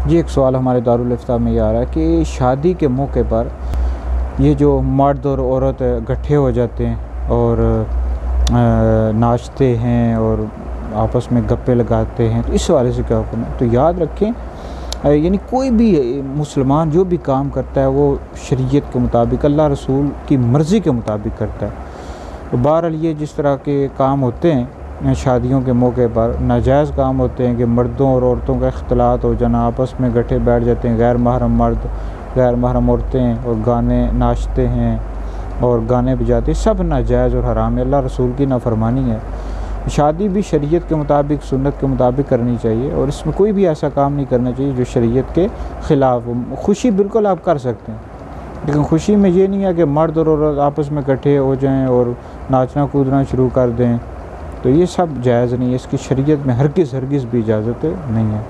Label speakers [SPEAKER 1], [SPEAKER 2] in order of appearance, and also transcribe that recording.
[SPEAKER 1] जी, एक सवाल हमारे दारुल इफ्ता में ये आ रहा है कि शादी के मौके पर ये जो मर्द और औरत इकट्ठे हो जाते हैं और नाचते हैं और आपस में गप्पे लगाते हैं, तो इस हवाले से क्या हुक्म है? तो याद रखें, यानी कोई भी मुसलमान जो भी काम करता है वो शरीयत के मुताबिक, अल्लाह रसूल की मर्ज़ी के मुताबिक करता है। तो बहरहाल ये जिस तरह के काम होते हैं शादियों के मौके पर, नाजायज़ काम होते हैं कि मर्दों और औरतों का इख्तिलात हो जाना, आपस में इकट्ठे बैठ जाते हैं गैर महरम मर्द, गैर महरम औरतें, और गाने नाचते हैं और गाने बजाते हैं, सब नाजायज़ और हराम है, अल्लाह रसूल की नाफरमानी है। शादी भी शरीयत के मुताबिक, सुन्नत के मुताबिक करनी चाहिए और इसमें कोई भी ऐसा काम नहीं करना चाहिए जो शरीयत के ख़िलाफ़ हो। खुशी बिल्कुल आप कर सकते हैं, लेकिन खुशी में ये नहीं है कि मर्द और औरत आपस में इकट्ठे हो जाएं और नाचना कूदना शुरू कर दें, तो ये सब जायज़ नहीं है, इसकी शरीयत में हरगिज़ भी इजाज़त नहीं है।